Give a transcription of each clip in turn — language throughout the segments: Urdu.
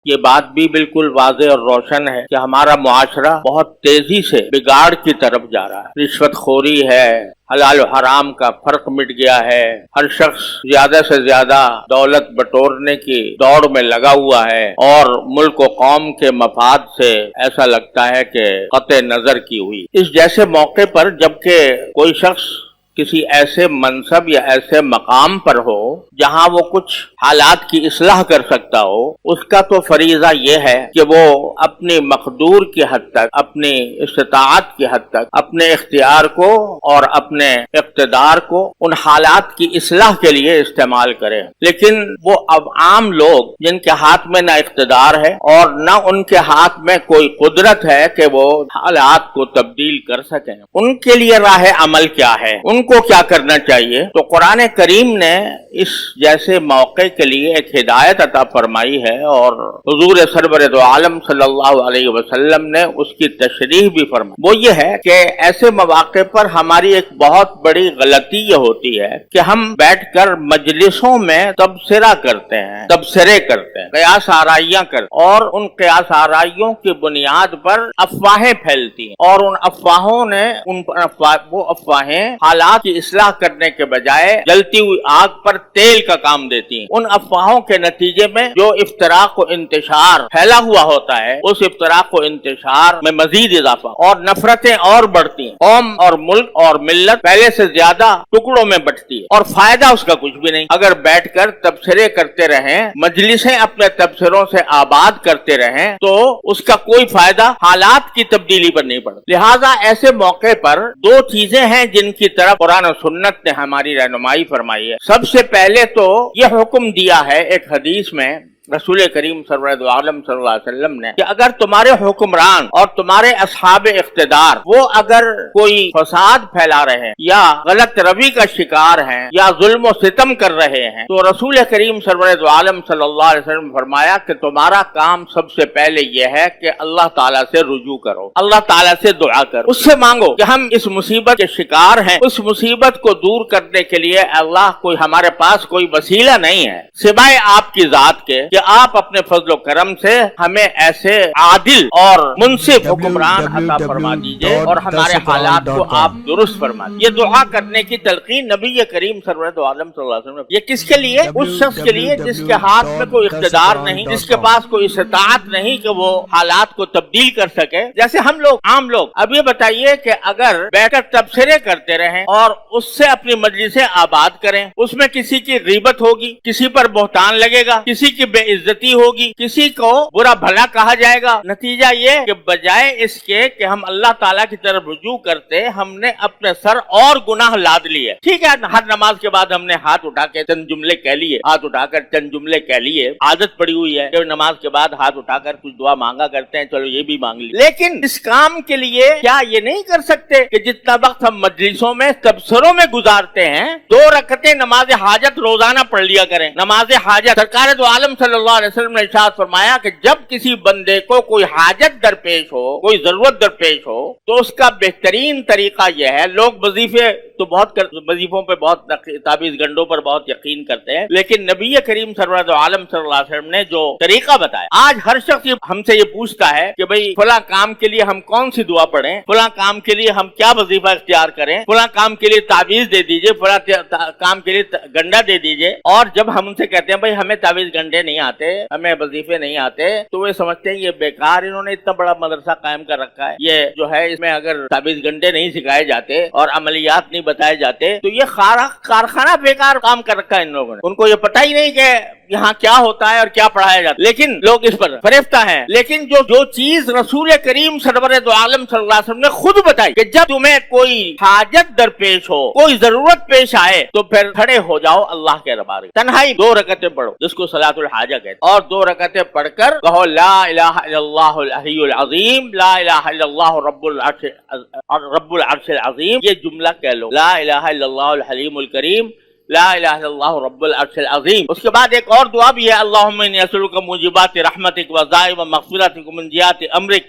یہ بات بھی بالکل واضح اور روشن ہے کہ ہمارا معاشرہ بہت تیزی سے بگاڑ کی طرف جا رہا ہے۔ رشوت خوری ہے، حلال و حرام کا فرق مٹ گیا ہے، ہر شخص زیادہ سے زیادہ دولت بٹورنے کی دوڑ میں لگا ہوا ہے اور ملک و قوم کے مفاد سے ایسا لگتا ہے کہ قطع نظر کی ہوئی۔ اس جیسے موقع پر جبکہ کوئی شخص کسی ایسے منصب یا ایسے مقام پر ہو جہاں وہ کچھ حالات کی اصلاح کر سکتا ہو، اس کا تو فریضہ یہ ہے کہ وہ اپنی مقدور کی حد تک، اپنی استطاعت کی حد تک اپنے اختیار کو اور اپنے اقتدار کو ان حالات کی اصلاح کے لیے استعمال کرے۔ لیکن وہ اب عام لوگ جن کے ہاتھ میں نہ اقتدار ہے اور نہ ان کے ہاتھ میں کوئی قدرت ہے کہ وہ حالات کو تبدیل کر سکیں، ان کے لیے راہ عمل کیا ہے، ان کو کیا کرنا چاہیے؟ تو قرآن کریم نے اس جیسے موقع کے لیے ایک ہدایت عطا فرمائی ہے اور حضور سرور دو عالم صلی اللہ علیہ وسلم نے اس کی تشریح بھی فرمائی۔ وہ یہ ہے کہ ایسے مواقع پر ہماری ایک بہت بڑی غلطی یہ ہوتی ہے کہ ہم بیٹھ کر مجلسوں میں تبصرہ کرتے ہیں، تبصرے کرتے ہیں، قیاس آرائیاں کرتے ہیں، اور ان قیاس آرائیوں کی بنیاد پر افواہیں پھیلتی ہیں، اور ان افواہوں نے وہ افواہیں حالات کی اصلاح کرنے کے بجائے جلتی ہوئی آگ پر تیل کا کام دیتی ہیں۔ ان افواہوں کے نتیجے میں جو افتراق و انتشار پھیلا ہوا ہوتا ہے، اس افتراق و انتشار میں مزید اضافہ اور نفرتیں اور بڑھتی ہیں، قوم اور ملک اور ملت پہلے سے زیادہ ٹکڑوں میں بٹتی ہے اور فائدہ اس کا کچھ بھی نہیں۔ اگر بیٹھ کر تبصرے کرتے رہیں، مجلسیں اپنے تبصروں سے آباد کرتے رہیں، تو اس کا کوئی فائدہ حالات کی تبدیلی پر نہیں پڑتا۔ لہٰذا ایسے موقع پر دو چیزیں ہیں جن کی طرف قرآن و سنت نے ہماری رہنمائی فرمائی ہے۔ سب سے پہلے تو یہ حکم دیا ہے ایک حدیث میں رسول کریم سرور دو عالم صلی اللہ علیہ وسلم نے کہ اگر تمہارے حکمران اور تمہارے اصحاب اقتدار وہ اگر کوئی فساد پھیلا رہے ہیں یا غلط روی کا شکار ہیں یا ظلم و ستم کر رہے ہیں، تو رسول کریم سرور دو عالم صلی اللہ علیہ وسلم نے فرمایا کہ تمہارا کام سب سے پہلے یہ ہے کہ اللہ تعالیٰ سے رجوع کرو، اللہ تعالیٰ سے دعا کرو، اس سے مانگو کہ ہم اس مصیبت کے شکار ہیں، اس مصیبت کو دور کرنے کے لیے اللہ کوئی ہمارے پاس کوئی وسیلہ نہیں ہے سوائے آپ کی ذات کے، کہ آپ اپنے فضل و کرم سے ہمیں ایسے عادل اور منصف حکمران عطا فرما دیجئے اور ہمارے حالات کو آپ درست فرما دیجئے۔ یہ دعا کرنے کی تلقین نبی کریم سرور دو عالم صلی اللہ علیہ وسلم، یہ کس کے لیے؟ اس شخص کے لیے جس کے ہاتھ میں کوئی اقتدار نہیں، جس کے پاس کوئی استطاعت نہیں کہ وہ حالات کو تبدیل کر سکے۔ جیسے ہم لوگ عام لوگ، اب یہ بتائیے کہ اگر بیٹھ کر تبصرے کرتے رہیں اور اس سے اپنی مجلسیں آباد کریں، اس میں کسی کی غیبت ہوگی، کسی پر بہتان لگے گا، کسی کی بے عزتی ہوگی، کسی کو برا بھلا کہا جائے گا، نتیجہ یہ کہ بجائے اس کے کہ ہم اللہ تعالیٰ کی طرف رجوع کرتے، ہم نے اپنے سر اور گناہ لاد لیے۔ ٹھیک ہے، ہر نماز کے بعد ہم نے ہاتھ اٹھا کے چند جملے کہہ لیے، ہاتھ اٹھا کر چند جملے کہہ لیے، عادت پڑی ہوئی ہے کہ نماز کے بعد ہاتھ اٹھا کر کچھ دعا مانگا کرتے ہیں، چلو یہ بھی مانگ لی۔ لیکن اس کام کے لیے کیا یہ نہیں کر سکتے کہ جتنا وقت ہم مجلسوں میں تبصروں میں گزارتے ہیں، 2 رکعتیں نماز حاجت روزانہ پڑھ لیا کریں۔ نماز حاجت، سرکار دو عالم صلی اللہ علیہ وسلم نے ارشاد فرمایا کہ جب کسی بندے کو کوئی حاجت درپیش ہو، کوئی ضرورت درپیش ہو، تو اس کا بہترین طریقہ یہ ہے، لوگ وظیفے تو وظیفوں پہ بہت تعویذ گنڈوں پر بہت یقین کرتے ہیں، لیکن نبی کریم سرور دو عالم صلی اللہ علیہ وسلم نے جو طریقہ بتایا، آج ہر شخص ہم سے یہ پوچھتا ہے کہ بھئی فلاں کام کے لیے ہم کون سی دعا پڑھیں، فلاں کام کے لیے ہم کیا وظیفہ اختیار کریں، فلاں کام کے لیے تعویذ دے دیجئے، فلاں کام کے لیے گنڈا دے دیجئے۔ اور جب ہم ان سے کہتے ہیں بھئی ہمیں تعویذ گنڈے نہیں آتے، ہمیں وظیفے نہیں آتے، تو وہ سمجھتے ہیں یہ بیکار، انہوں نے اتنا بڑا مدرسہ قائم کر رکھا ہے، یہ جو ہے اس میں اگر تعویذ گنڈے نہیں سکھائے جاتے اور عملیات نہیں بتائے جاتے تو یہ کارخانہ بیکار کام کر رکھا ہے ان لوگوں نے، ان کو یہ پتہ ہی نہیں کہ یہاں کیا ہوتا ہے اور کیا پڑھایا جاتا ہے، لیکن لوگ اس پر فریفتہ ہیں۔ لیکن جو چیز رسول کریم سرور دو عالم صلی اللہ علیہ وسلم نے خود بتائی کہ جب تمہیں کوئی حاجت درپیش ہو، کوئی ضرورت پیش آئے، تو پھر کھڑے ہو جاؤ اللہ کے دربار میں، تنہائی 2 رکعتیں پڑھو جس کو صلاۃ الحاجہ کہتے ہیں، اور 2 رکعتیں پڑھ کر کہو لا الہ الا اللہ العلی العظیم، لا الہ الا اللہ رب العرش العظیم، یہ جملہ کہہ لو، لا الہ الا اللہ الحلیم الکریم، لا الہ الا اللہ رب العرش العظیم۔ اس کے بعد ایک اور دعا بھی ہے، اللہم انی اسألک موجبات رحمتک وعزائم مغفرتک ومنجیات امرک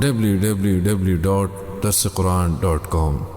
www.darsequran.com